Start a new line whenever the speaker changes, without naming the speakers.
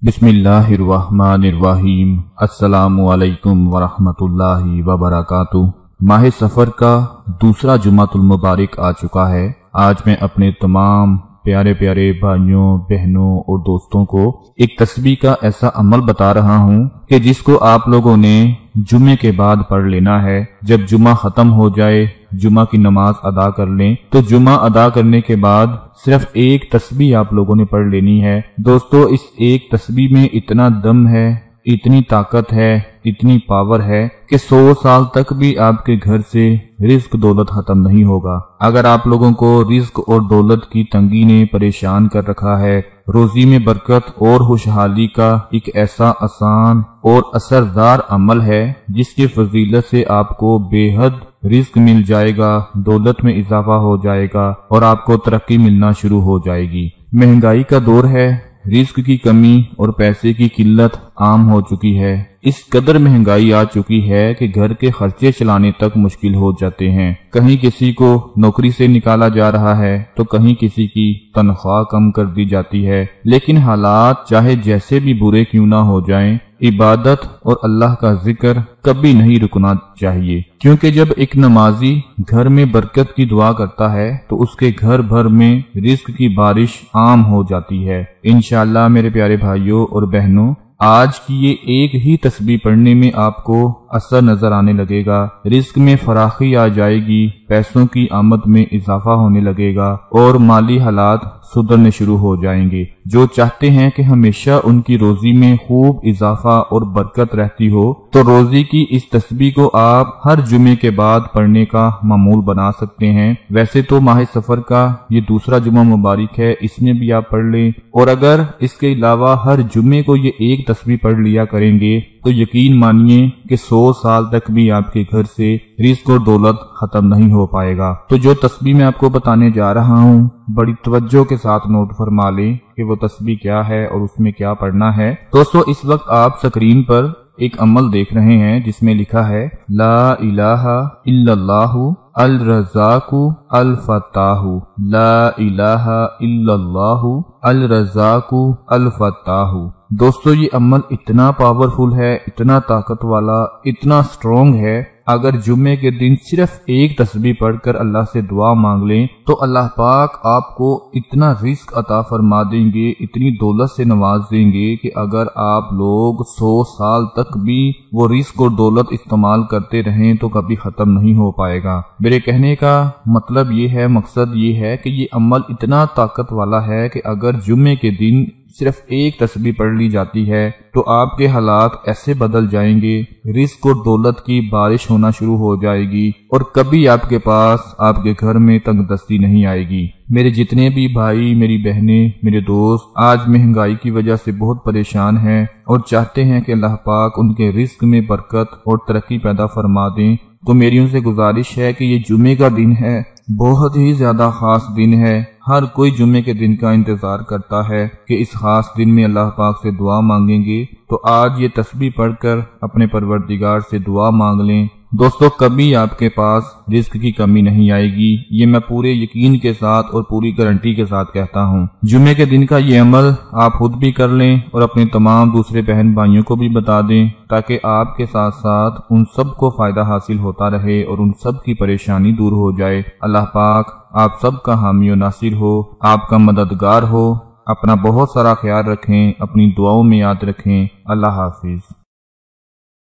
बिस्मिल्लाहिर्रहमानिर्रहीम। अस्सलामुअलैकुम वरहमतुल्लाहि वबरकातुहू। माह सफ़र का दूसरा जुमातुल मुबारक आ चुका है। आज मैं अपने तमाम प्यारे प्यारे भाइयों, बहनों और दोस्तों को एक तस्बीह का ऐसा अमल बता रहा हूँ कि जिसको आप लोगों ने जुमे के बाद पढ़ लेना है। जब जुमा खत्म हो जाए, जुमा की नमाज अदा कर लें, तो जुमा अदा करने के बाद सिर्फ एक तस्बीह आप लोगों ने पढ़ लेनी है। दोस्तों, इस एक तस्बीह में इतना दम है, इतनी ताकत है, इतनी पावर है कि 100 साल तक भी आपके घर से रिज्क दौलत खत्म नहीं होगा। अगर आप लोगों को रिज्क और दौलत की तंगी ने परेशान कर रखा है, रोजी में बरकत और खुशहाली का एक ऐसा आसान और असरदार अमल है जिसकी फजीलत से आपको बेहद रिज्क मिल जाएगा, दौलत में इजाफा हो जाएगा और आपको तरक्की मिलना शुरू हो जाएगी। महंगाई का दौर है, रिस्क की कमी और पैसे की किल्लत आम हो चुकी है। इस कदर महंगाई आ चुकी है कि घर के खर्चे चलाने तक मुश्किल हो जाते हैं। कहीं किसी को नौकरी से निकाला जा रहा है तो कहीं किसी की तनख्वाह कम कर दी जाती है। लेकिन हालात चाहे जैसे भी बुरे क्यों ना हो जाएं, इबादत और अल्लाह का जिक्र कभी नहीं रुकना चाहिए, क्योंकि जब एक नमाजी घर में बरकत की दुआ करता है तो उसके घर भर में रिस्क की बारिश आम हो जाती है। इंशाअल्लाह मेरे प्यारे भाइयों और बहनों, आज की ये एक ही तस्बीह पढ़ने में आपको असर नजर आने लगेगा। रिस्क में फराखी आ जाएगी, पैसों की आमद में इजाफा होने लगेगा और माली हालात सुधरने शुरू हो जाएंगे। जो चाहते हैं कि हमेशा उनकी रोजी में खूब इजाफा और बरकत रहती हो, तो रोजी की इस तस्बीह को आप हर जुमे के बाद पढ़ने का मामूल बना सकते हैं। वैसे तो माह सफर का ये दूसरा जुमा मुबारक है, इसमें भी आप पढ़ लें, और अगर इसके अलावा हर जुमे को ये एक तस्बीह पढ़ लिया करेंगे तो यकीन मानिए कि 100 साल तक भी आपके घर से रिस्क और दौलत खत्म नहीं हो पाएगा। तो जो तस्बीह मैं आपको बताने जा रहा हूँ, बड़ी तवज्जो के साथ नोट फरमा लें कि वो तस्बीह क्या है और उसमें क्या पढ़ना है। दोस्तों, इस वक्त आप स्क्रीन पर एक अमल देख रहे हैं जिसमें लिखा है ला इलाहा इल्लल्लाहु अल रज़ाकु अल फत्ताहु। ला इलाहा इल्लल्लाहु अल रज़ाकु अल फत्ताहु। दोस्तों, ये अमल इतना पावरफुल है, इतना ताकत वाला, इतना स्ट्रॉन्ग है। अगर जुम्मे के दिन सिर्फ एक तस्बीह पढ़कर अल्लाह से दुआ मांग लें तो अल्लाह पाक आपको इतना रिस्क अता फरमा देंगे, इतनी दौलत से नवाज देंगे कि अगर आप लोग 100 साल तक भी वो रिस्क और दौलत इस्तेमाल करते रहें तो कभी खत्म नहीं हो पाएगा। मेरे कहने का मतलब ये है, मकसद ये है कि ये अमल इतना ताकत वाला है कि अगर जुम्मे के दिन सिर्फ एक तस्बीह पढ़ ली जाती है तो आपके हालात ऐसे बदल जाएंगे, रिस्क और दौलत की बारिश होना शुरू हो जाएगी और कभी आपके पास, आपके घर में तंगदस्ती नहीं आएगी। मेरे जितने भी भाई, मेरी बहनें, मेरे दोस्त आज महंगाई की वजह से बहुत परेशान हैं और चाहते हैं कि अल्लाह पाक उनके रिस्क में बरकत और तरक्की पैदा फरमा दें, तो मेरी उनसे गुजारिश है कि ये जुमे का दिन है, बहुत ही ज्यादा खास दिन है। हर कोई जुमे के दिन का इंतजार करता है कि इस खास दिन में अल्लाह पाक से दुआ मांगेंगे, तो आज ये तस्बीह पढ़कर अपने परवरदिगार से दुआ मांग लें। दोस्तों, कभी आपके पास रिस्क की कमी नहीं आएगी, ये मैं पूरे यकीन के साथ और पूरी गारंटी के साथ कहता हूँ। जुमे के दिन का ये अमल आप खुद भी कर लें और अपने तमाम दूसरे बहन भाइयों को भी बता दें, ताकि आपके साथ साथ उन सब को फायदा हासिल होता रहे और उन सब की परेशानी दूर हो जाए। अल्लाह पाक आप सब का हामी और नासिर हो, आपका मददगार हो। अपना बहुत सारा ख्याल रखें, अपनी दुआओं में याद रखें। अल्लाह हाफिज।